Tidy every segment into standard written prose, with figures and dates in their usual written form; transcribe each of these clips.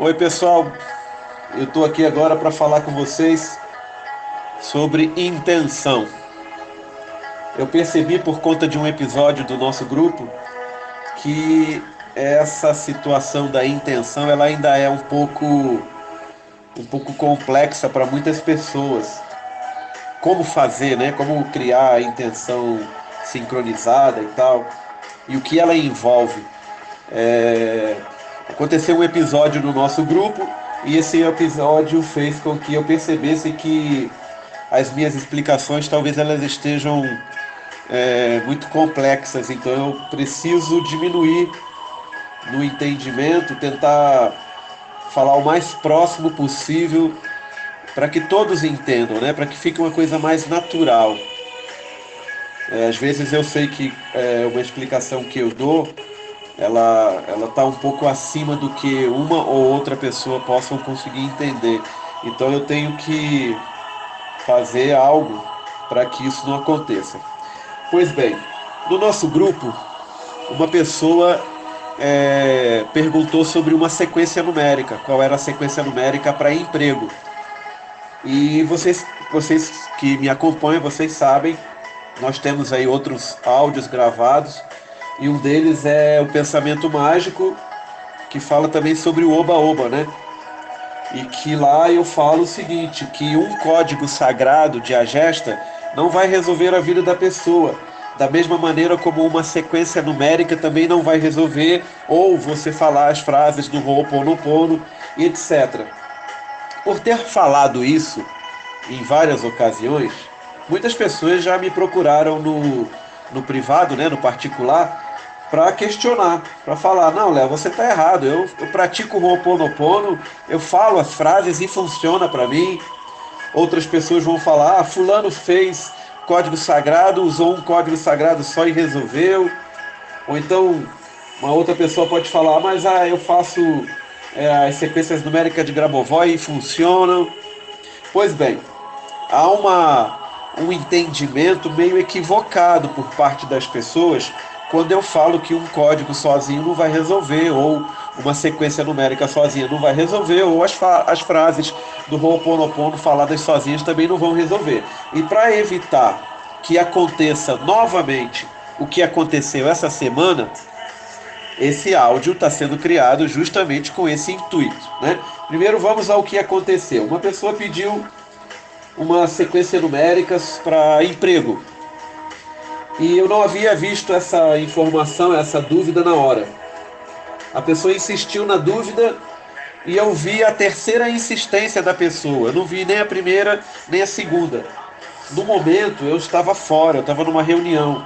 Oi, pessoal. Eu estou aqui agora para falar com vocês sobre intenção. Eu percebi por conta de um episódio do nosso grupo que essa situação da intenção ela ainda é um pouco complexa para muitas pessoas. Como fazer, né? Como criar a intenção sincronizada e tal, e o que ela envolve. Aconteceu um episódio no nosso grupo e esse episódio fez com que eu percebesse que as minhas explicações talvez elas estejam muito complexas, então eu preciso diminuir no entendimento, tentar falar o mais próximo possível para que todos entendam, né? Para que fique uma coisa mais natural. Às vezes eu sei que uma explicação que eu dou ela está um pouco acima do que uma ou outra pessoa possam conseguir entender. Então eu tenho que fazer algo para que isso não aconteça. Pois bem, no nosso grupo, uma pessoa perguntou sobre uma sequência numérica, qual era a sequência numérica para emprego. E vocês que me acompanham, vocês sabem, nós temos aí outros áudios gravados, e um deles é o pensamento mágico, que fala também sobre o oba-oba, né? E que lá eu falo o seguinte, que um código sagrado de agesta não vai resolver a vida da pessoa. Da mesma maneira como uma sequência numérica também não vai resolver, ou você falar as frases do Ho'oponopono, etc. Por ter falado isso em várias ocasiões, muitas pessoas já me procuraram no privado, né, no particular, para questionar, para falar, não, Léo, você está errado, eu pratico o Ho'oponopono, eu falo as frases e funciona para mim. Outras pessoas vão falar, fulano fez código sagrado, usou um código sagrado só e resolveu. Ou então, uma outra pessoa pode falar, mas eu faço as sequências numéricas de Grabovoi e funcionam. Pois bem, há um entendimento meio equivocado por parte das pessoas quando eu falo que um código sozinho não vai resolver, ou uma sequência numérica sozinha não vai resolver, ou as frases do Ho'oponopono faladas sozinhas também não vão resolver. E para evitar que aconteça novamente o que aconteceu essa semana, esse áudio está sendo criado justamente com esse intuito, né? Primeiro vamos ao que aconteceu. Uma pessoa pediu uma sequência numérica para emprego. E eu não havia visto essa informação, essa dúvida na hora. A pessoa insistiu na dúvida e eu vi a terceira insistência da pessoa. Eu não vi nem a primeira, nem a segunda. No momento eu estava fora, eu estava numa reunião.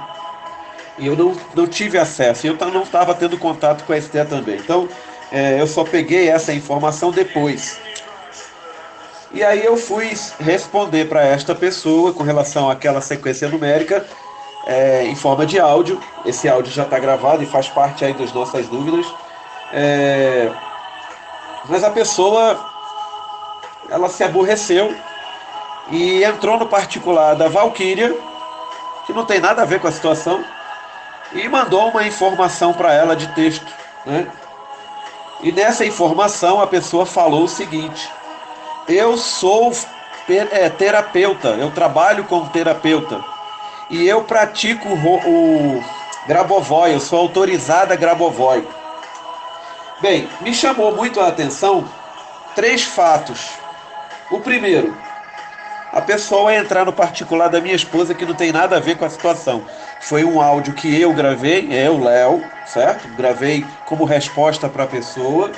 E eu não tive acesso. E eu não estava tendo contato com a Esté também. Então eu só peguei essa informação depois. E aí eu fui responder para esta pessoa com relação àquela sequência numérica em forma de áudio. Esse áudio já está gravado e faz parte aí das nossas dúvidas. Mas a pessoa ela se aborreceu e entrou no particular da Valkyria, que não tem nada a ver com a situação, e mandou uma informação para ela de texto, né? E nessa informação a pessoa falou o seguinte: eu sou terapeuta, eu trabalho como terapeuta e eu pratico o Grabovoi, eu sou autorizada a Grabovoi. Bem, me chamou muito a atenção três fatos. O primeiro, a pessoa entrar no particular da minha esposa que não tem nada a ver com a situação. Foi um áudio que eu gravei, eu, Léo, certo? Gravei como resposta para a pessoa,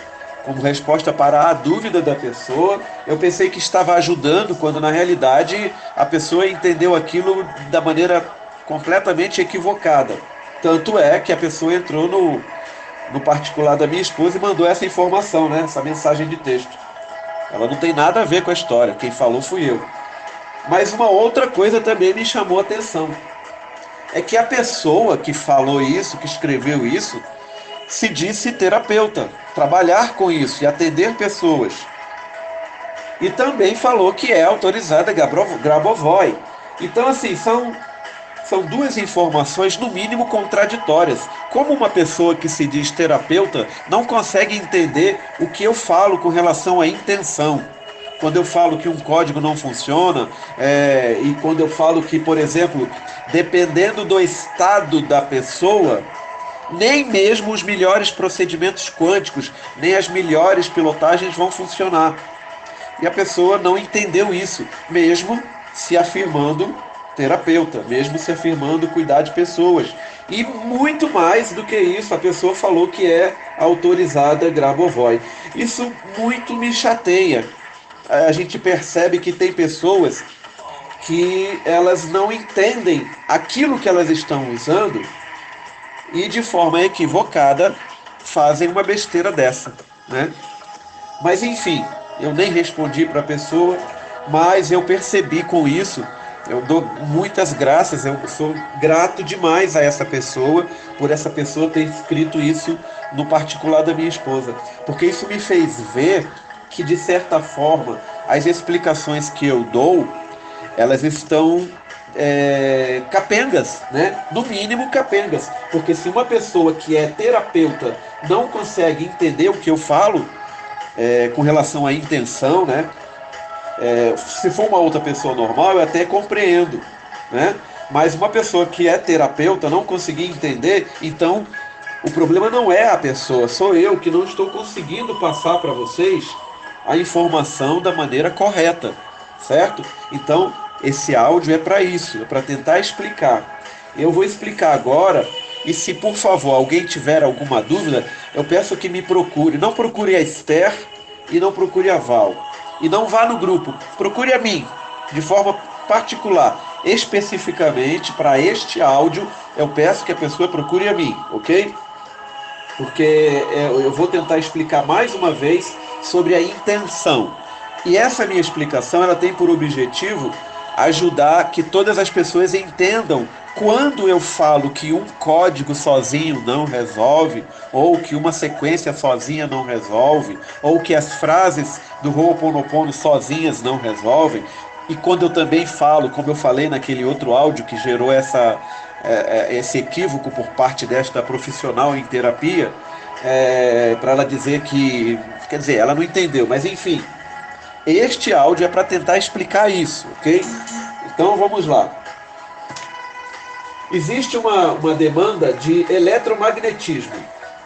como resposta para a dúvida da pessoa. Eu pensei que estava ajudando, quando na realidade a pessoa entendeu aquilo da maneira completamente equivocada. Tanto é que a pessoa entrou no particular da minha esposa e mandou essa informação, né? Essa mensagem de texto. Ela não tem nada a ver com a história, quem falou fui eu. Mas uma outra coisa também me chamou a atenção. É que a pessoa que falou isso, que escreveu isso, se disse terapeuta, trabalhar com isso e atender pessoas. E também falou que é autorizada Grabovoi. Então, assim, são duas informações, no mínimo, contraditórias. como uma pessoa que se diz terapeuta não consegue entender o que eu falo com relação à intenção. Quando eu falo que um código não funciona, e quando eu falo que, por exemplo, dependendo do estado da pessoa, nem mesmo os melhores procedimentos quânticos, nem as melhores pilotagens vão funcionar. E a pessoa não entendeu isso, mesmo se afirmando terapeuta, mesmo se afirmando cuidar de pessoas. E muito mais do que isso, a pessoa falou que é autorizada Grabovoi. Isso muito me chateia. A gente percebe que tem pessoas que elas não entendem aquilo que elas estão usando e de forma equivocada fazem uma besteira dessa, né? Mas enfim, eu nem respondi para a pessoa, mas eu percebi com isso, eu dou muitas graças, eu sou grato demais a essa pessoa, por essa pessoa ter escrito isso no particular da minha esposa, porque isso me fez ver que, de certa forma, as explicações que eu dou, elas estão capengas, né? No mínimo capengas, porque se uma pessoa que é terapeuta não consegue entender o que eu falo, com relação à intenção, né? Se for uma outra pessoa normal, eu até compreendo, né? Mas uma pessoa que é terapeuta não conseguir entender, então o problema não é a pessoa, sou eu que não estou conseguindo passar para vocês a informação da maneira correta, certo? Então, esse áudio é para isso, é para tentar explicar. Eu vou explicar agora, e se por favor alguém tiver alguma dúvida, eu peço que me procure. Não procure a Esther e não procure a Val. E não vá no grupo, procure a mim, de forma particular. Especificamente para este áudio, eu peço que a pessoa procure a mim, ok? Porque eu vou tentar explicar mais uma vez sobre a intenção. E essa minha explicação, ela tem por objetivo ajudar que todas as pessoas entendam quando eu falo que um código sozinho não resolve, ou que uma sequência sozinha não resolve, ou que as frases do Ho'oponopono sozinhas não resolvem. E quando eu também falo, como eu falei naquele outro áudio que gerou esse equívoco por parte desta profissional em terapia, para ela dizer que, quer dizer, ela não entendeu, mas enfim, este áudio é para tentar explicar isso, ok? Então vamos lá. Existe uma demanda de eletromagnetismo.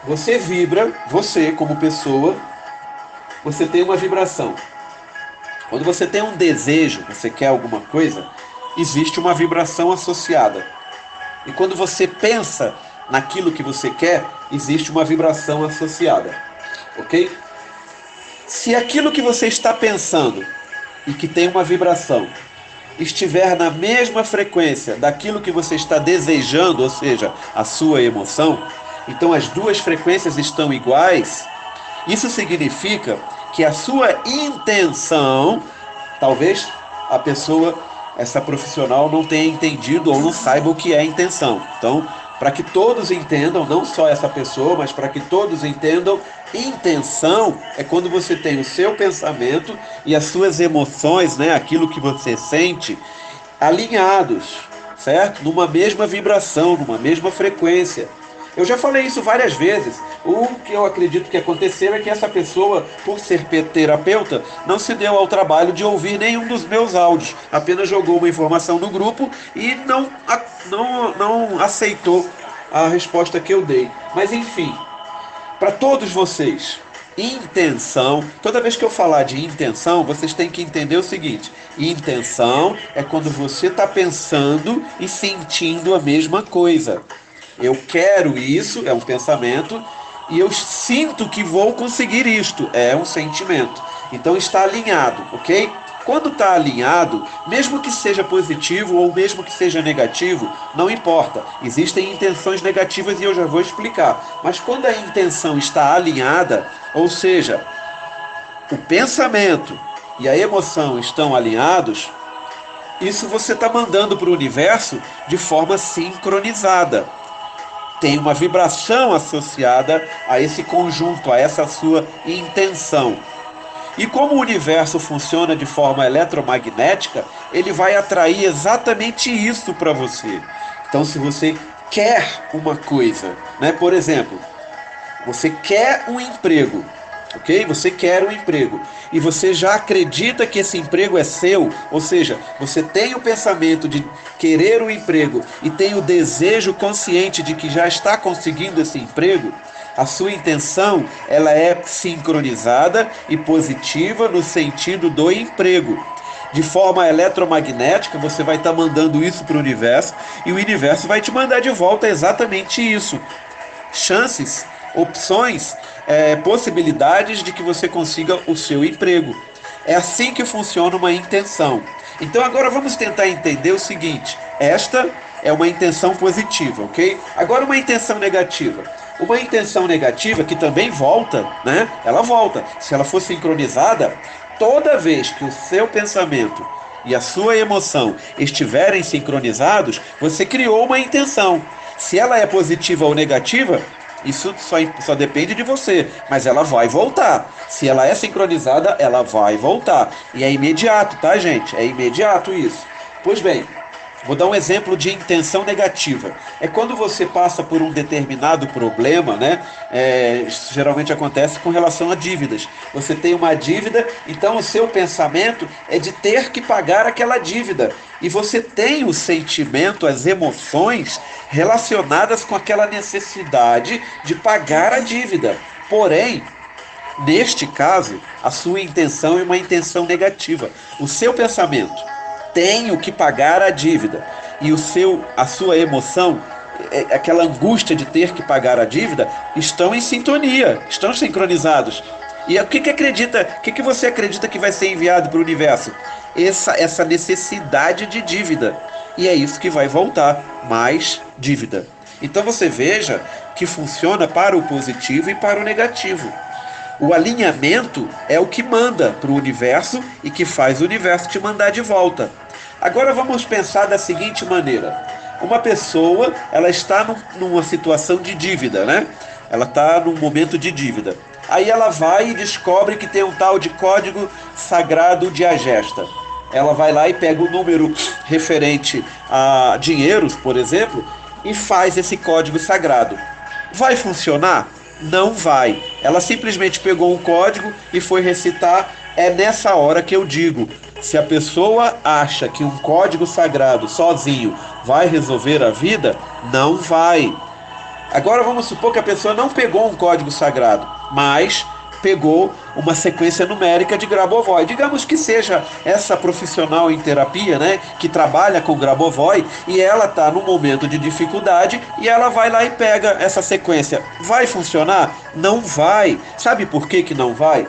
Você vibra, você como pessoa, você tem uma vibração. Quando você tem um desejo, você quer alguma coisa, existe uma vibração associada. E quando você pensa naquilo que você quer, existe uma vibração associada, ok? Se aquilo que você está pensando e que tem uma vibração estiver na mesma frequência daquilo que você está desejando, ou seja, a sua emoção, então as duas frequências estão iguais, isso significa que a sua intenção, talvez a pessoa, essa profissional, não tenha entendido ou não saiba o que é intenção. Então, para que todos entendam, não só essa pessoa, mas para que todos entendam, intenção é quando você tem o seu pensamento e as suas emoções, né, aquilo que você sente, alinhados, certo? Numa mesma vibração, numa mesma frequência. Eu já falei isso várias vezes. O que eu acredito que aconteceu é que essa pessoa, por ser terapeuta, não se deu ao trabalho de ouvir nenhum dos meus áudios. Apenas jogou uma informação no grupo e não aceitou a resposta que eu dei. Mas enfim, para todos vocês, intenção, toda vez que eu falar de intenção, vocês têm que entender o seguinte: intenção é quando você está pensando e sentindo a mesma coisa. Eu quero isso, é um pensamento, e eu sinto que vou conseguir isto, é um sentimento. Então está alinhado, ok? Quando está alinhado, mesmo que seja positivo ou mesmo que seja negativo, não importa. Existem intenções negativas e eu já vou explicar. Mas quando a intenção está alinhada, ou seja, o pensamento e a emoção estão alinhados, isso você está mandando para o universo de forma sincronizada. Tem uma vibração associada a esse conjunto, a essa sua intenção. E como o universo funciona de forma eletromagnética, ele vai atrair exatamente isso para você. Então, se você quer uma coisa, né? Por exemplo, você quer um emprego, ok? Você quer um emprego e você já acredita que esse emprego é seu, ou seja, você tem o pensamento de querer um emprego e tem o desejo consciente de que já está conseguindo esse emprego. A sua intenção, ela é sincronizada e positiva no sentido do emprego. De forma eletromagnética, você vai estar mandando isso para o universo e o universo vai te mandar de volta exatamente isso. Chances, opções, possibilidades de que você consiga o seu emprego. É assim que funciona uma intenção. Então agora vamos tentar entender o seguinte: esta é uma intenção positiva, ok? Agora uma intenção negativa. Uma intenção negativa que também volta, né? Ela volta. Se ela for sincronizada, toda vez que o seu pensamento e a sua emoção estiverem sincronizados, você criou uma intenção. Se ela é positiva ou negativa, isso só depende de você, mas ela vai voltar. Se ela é sincronizada, ela vai voltar. E é imediato, tá, gente? É imediato isso. Pois bem, vou dar um exemplo de intenção negativa. É quando você passa por um determinado problema, né? Isso geralmente acontece com relação a dívidas. Você tem uma dívida, então o seu pensamento é de ter que pagar aquela dívida. E você tem o sentimento, as emoções relacionadas com aquela necessidade de pagar a dívida. Porém, neste caso, a sua intenção é uma intenção negativa. O seu pensamento: tenho que pagar a dívida, e a sua emoção, aquela angústia de ter que pagar a dívida, estão em sintonia, estão sincronizados. E o que você acredita que vai ser enviado para o universo? Essa necessidade de dívida. E é isso que vai voltar, mais dívida. Então você veja que funciona para o positivo e para o negativo. O alinhamento é o que manda para o universo e que faz o universo te mandar de volta. Agora vamos pensar da seguinte maneira: uma pessoa, ela está numa situação de dívida, né? Ela está num momento de dívida. Aí ela vai e descobre que tem um tal de código sagrado de Agesta. Ela vai lá e pega o número referente a dinheiros, por exemplo, e faz esse código sagrado. Vai funcionar? Não vai. Ela simplesmente pegou um código e foi recitar. É nessa hora que eu digo: se a pessoa acha que um código sagrado sozinho vai resolver a vida, não vai. Agora vamos supor que a pessoa não pegou um código sagrado, mas pegou uma sequência numérica de Grabovoi. Digamos que seja essa profissional em terapia, né, que trabalha com Grabovoi, e ela está num momento de dificuldade e ela vai lá e pega essa sequência. Vai funcionar? Não vai. Sabe por que não vai?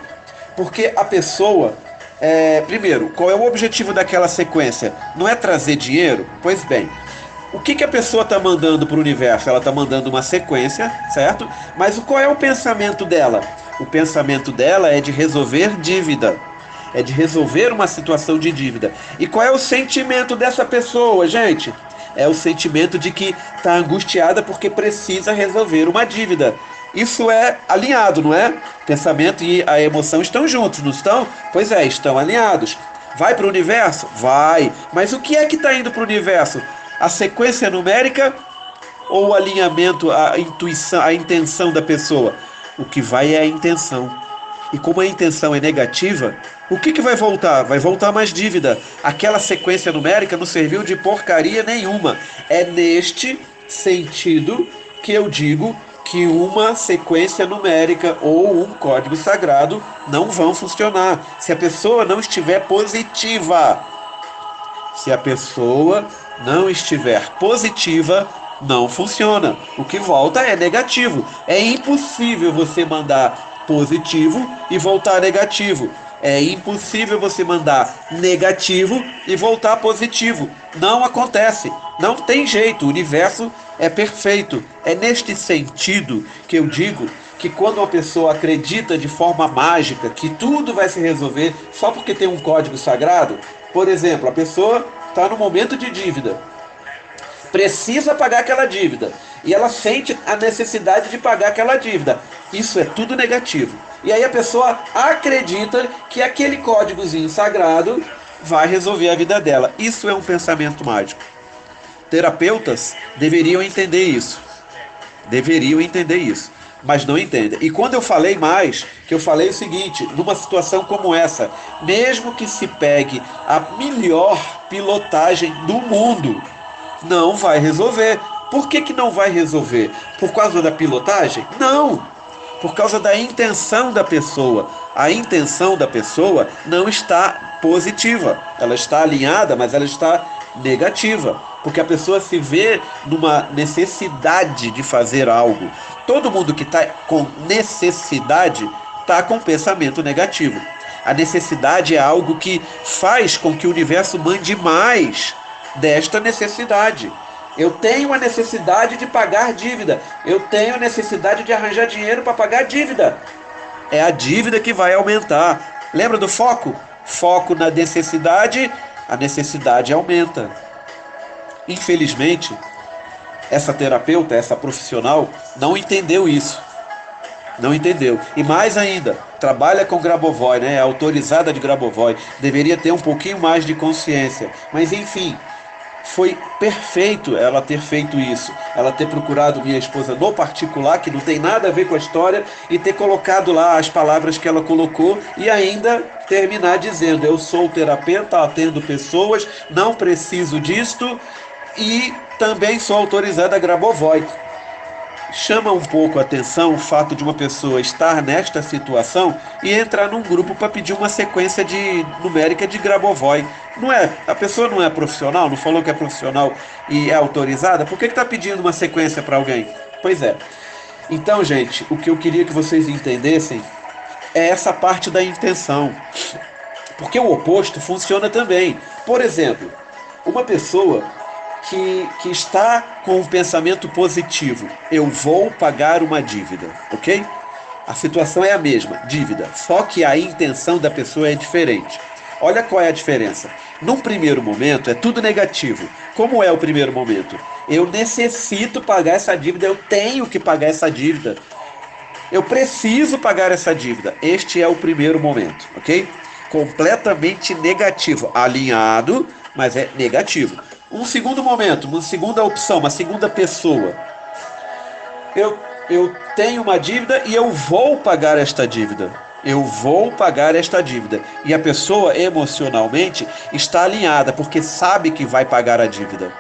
Porque a pessoa, primeiro, qual é o objetivo daquela sequência? Não é trazer dinheiro? Pois bem, o que a pessoa está mandando para o universo? Ela está mandando uma sequência, certo? Mas qual é o pensamento dela? O pensamento dela é de resolver dívida. É de resolver uma situação de dívida. E qual é o sentimento dessa pessoa, gente? É o sentimento de que está angustiada porque precisa resolver uma dívida. Isso é alinhado, não é? O pensamento e a emoção estão juntos, não estão? Pois é, estão alinhados. Vai para o universo? Vai. Mas o que é que está indo para o universo? A sequência numérica ou o alinhamento, a intuição, a intenção da pessoa? O que vai é a intenção. E como a intenção é negativa, o que vai voltar? Vai voltar mais dívida. Aquela sequência numérica não serviu de porcaria nenhuma. É neste sentido que eu digo que uma sequência numérica ou um código sagrado não vão funcionar se a pessoa não estiver positiva. Se a pessoa não estiver positiva, não funciona. O que volta é negativo. É impossível você mandar positivo e voltar negativo. É impossível você mandar negativo e voltar positivo. Não acontece. Não tem jeito. O universo é perfeito. É neste sentido que eu digo que quando uma pessoa acredita de forma mágica que tudo vai se resolver só porque tem um código sagrado, por exemplo, a pessoa está no momento de dívida, precisa pagar aquela dívida e ela sente a necessidade de pagar aquela dívida. Isso é tudo negativo. E aí a pessoa acredita que aquele códigozinho sagrado vai resolver a vida dela. Isso é um pensamento mágico. Terapeutas deveriam entender isso. Deveriam entender isso, mas não entendem. E quando eu falei mais, que eu falei o seguinte, numa situação como essa, mesmo que se pegue a melhor pilotagem do mundo, não vai resolver. Por que que não vai resolver? Por causa da pilotagem? Não! Por causa da intenção da pessoa. A intenção da pessoa não está positiva. Ela está alinhada, mas ela está negativa. Porque a pessoa se vê numa necessidade de fazer algo. Todo mundo que está com necessidade está com pensamento negativo. A necessidade é algo que faz com que o universo mande mais desta necessidade. Eu tenho a necessidade de pagar dívida. Eu tenho a necessidade de arranjar dinheiro para pagar dívida. É a dívida que vai aumentar. Lembra do foco? Foco na necessidade, a necessidade aumenta. Infelizmente, essa terapeuta, essa profissional, não entendeu isso. Não entendeu. E mais ainda, trabalha com Grabovoi, né? É autorizada de Grabovoi. Deveria ter um pouquinho mais de consciência. Mas enfim, foi perfeito ela ter feito isso, ela ter procurado minha esposa no particular, que não tem nada a ver com a história, e ter colocado lá as palavras que ela colocou e ainda terminar dizendo: eu sou terapeuta, atendo pessoas, não preciso disto e também sou autorizada a Grabovoi. Chama um pouco a atenção o fato de uma pessoa estar nesta situação e entrar num grupo para pedir uma sequência numérica de Grabovoi. Não é, a pessoa não é profissional, não falou que é profissional e é autorizada, por que está pedindo uma sequência para alguém? Pois é. Então, gente, o que eu queria que vocês entendessem é essa parte da intenção. Porque o oposto funciona também. Por exemplo, uma pessoa que está com um pensamento positivo: eu vou pagar uma dívida, ok? A situação é a mesma, dívida, só que a intenção da pessoa é diferente. Olha qual é a diferença. Num primeiro momento é tudo negativo. Como é o primeiro momento? Eu necessito pagar essa dívida, eu tenho que pagar essa dívida. Eu preciso pagar essa dívida. Este é o primeiro momento, ok? Completamente negativo, alinhado, mas é negativo. Um segundo momento, uma segunda opção, uma segunda pessoa. Eu tenho uma dívida e eu vou pagar esta dívida. Eu vou pagar esta dívida. E a pessoa emocionalmente está alinhada, porque sabe que vai pagar a dívida.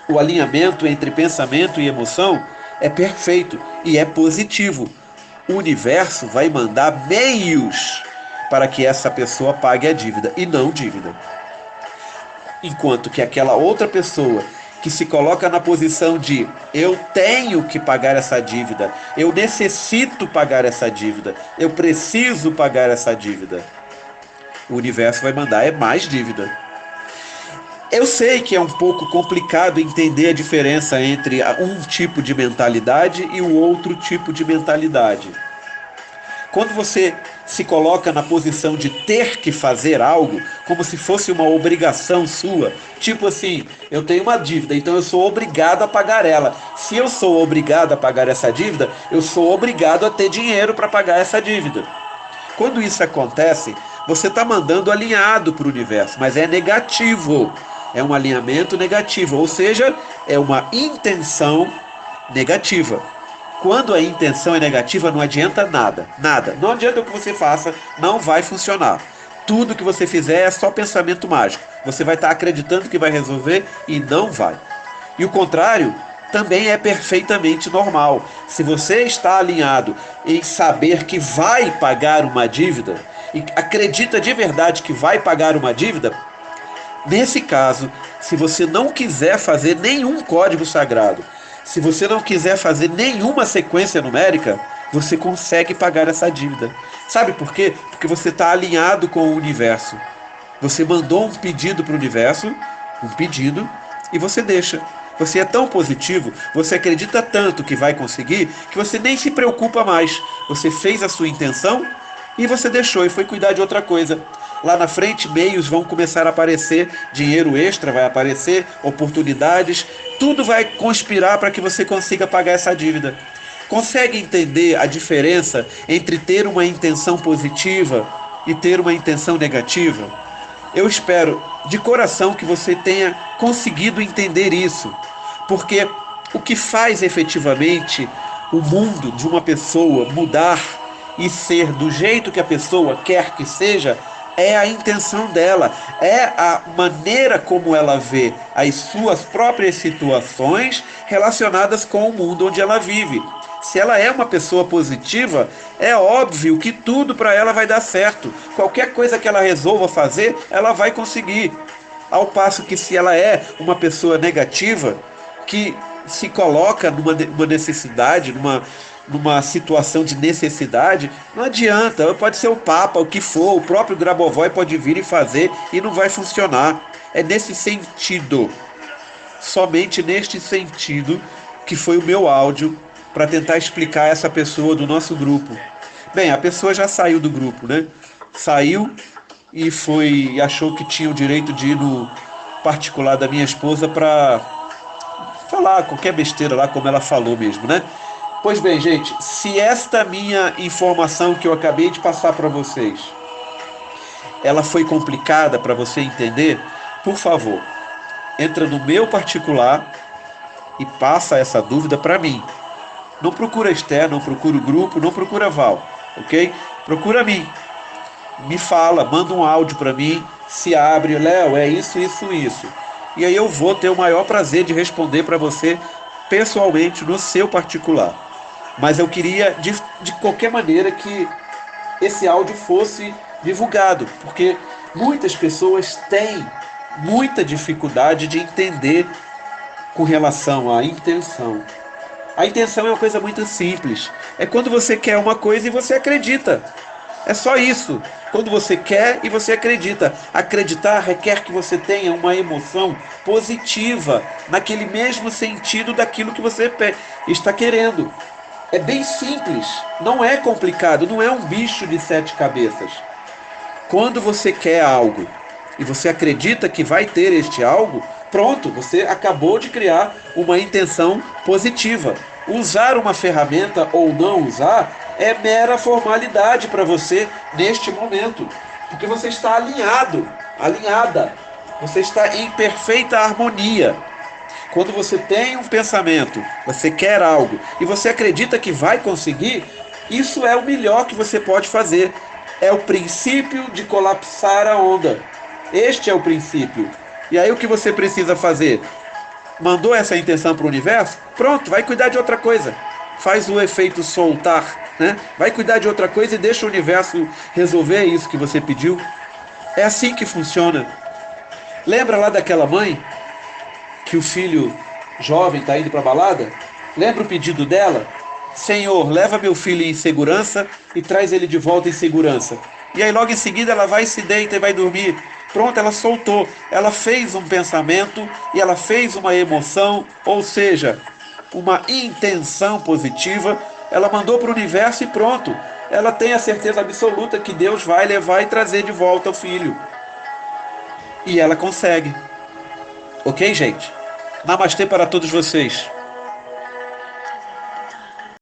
O alinhamento entre pensamento e emoção é perfeito e é positivo. O universo vai mandar meios para que essa pessoa pague a dívida e não dívida. Enquanto que aquela outra pessoa que se coloca na posição de eu tenho que pagar essa dívida, eu necessito pagar essa dívida, eu preciso pagar essa dívida, o universo vai mandar é mais dívida. Eu sei que é um pouco complicado entender a diferença entre um tipo de mentalidade e o outro tipo de mentalidade. Quando você se coloca na posição de ter que fazer algo, como se fosse uma obrigação sua, tipo assim, eu tenho uma dívida, então eu sou obrigado a pagar ela. Se eu sou obrigado a pagar essa dívida, eu sou obrigado a ter dinheiro para pagar essa dívida. Quando isso acontece, você está mandando alinhado para o universo, mas é negativo. É um alinhamento negativo, ou seja, é uma intenção negativa. Quando a intenção é negativa, não adianta nada, nada. Não adianta o que você faça, não vai funcionar. Tudo que você fizer é só pensamento mágico. Você vai estar acreditando que vai resolver e não vai. E o contrário também é perfeitamente normal. Se você está alinhado em saber que vai pagar uma dívida, e acredita de verdade que vai pagar uma dívida, nesse caso, se você não quiser fazer nenhum código sagrado, se você não quiser fazer nenhuma sequência numérica, você consegue pagar essa dívida. Sabe por quê? Porque você está alinhado com o universo. Você mandou um pedido para o universo, um pedido, e você deixa. Você é tão positivo, você acredita tanto que vai conseguir, que você nem se preocupa mais. Você fez a sua intenção e você deixou e foi cuidar de outra coisa. Lá na frente, meios vão começar a aparecer, dinheiro extra vai aparecer, oportunidades, tudo vai conspirar para que você consiga pagar essa dívida. Consegue entender a diferença entre ter uma intenção positiva e ter uma intenção negativa? Eu espero de coração que você tenha conseguido entender isso, porque o que faz efetivamente o mundo de uma pessoa mudar e ser do jeito que a pessoa quer que seja é a intenção dela, é a maneira como ela vê as suas próprias situações relacionadas com o mundo onde ela vive. Se ela é uma pessoa positiva, é óbvio que tudo para ela vai dar certo. Qualquer coisa que ela resolva fazer, ela vai conseguir. Ao passo que se ela é uma pessoa negativa, que se coloca numa necessidade, numa situação de necessidade, não adianta, pode ser o Papa, o que for, o próprio Grabovoi pode vir e fazer e não vai funcionar. É nesse sentido, somente neste sentido, que foi o meu áudio para tentar explicar essa pessoa do nosso grupo. Bem, a pessoa já saiu do grupo, né? Saiu e achou que tinha o direito de ir no particular da minha esposa para falar qualquer besteira lá, como ela falou mesmo, né? Pois bem, gente, se esta minha informação que eu acabei de passar para vocês, ela foi complicada para você entender, por favor, entra no meu particular e passa essa dúvida para mim. Não procura Esther, não procura o grupo, não procura Val, ok? Procura mim. Me fala, manda um áudio para mim, se abre, Léo, é isso, isso, isso. E aí eu vou ter o maior prazer de responder para você pessoalmente no seu particular. Mas eu queria, de qualquer maneira, que esse áudio fosse divulgado, porque muitas pessoas têm muita dificuldade de entender com relação à intenção. A intenção é uma coisa muito simples. É quando você quer uma coisa e você acredita. É só isso. Quando você quer e você acredita. Acreditar requer que você tenha uma emoção positiva, naquele mesmo sentido daquilo que você está querendo. É bem simples, não é complicado, não é um bicho de 7 cabeças. Quando você quer algo e você acredita que vai ter este algo, pronto, você acabou de criar uma intenção positiva. Usar uma ferramenta ou não usar é mera formalidade para você neste momento, porque você está alinhado, alinhada, você está em perfeita harmonia. Quando você tem um pensamento, você quer algo e você acredita que vai conseguir, isso é o melhor que você pode fazer. É o princípio de colapsar a onda. Este é o princípio. E aí o que você precisa fazer? Mandou essa intenção para o universo? Pronto, vai cuidar de outra coisa. Faz o efeito soltar, né? Vai cuidar de outra coisa e deixa o universo resolver isso que você pediu. É assim que funciona. Lembra lá daquela mãe que o filho jovem está indo para a balada? Lembra o pedido dela? Senhor, leva meu filho em segurança e traz ele de volta em segurança. E aí logo em seguida ela vai, se deita e vai dormir. Pronto, ela soltou. Ela fez um pensamento e ela fez uma emoção, ou seja, uma intenção positiva. Ela mandou para o universo e pronto. Ela tem a certeza absoluta que Deus vai levar e trazer de volta o filho. E ela consegue. Ok, gente? Namastê para todos vocês.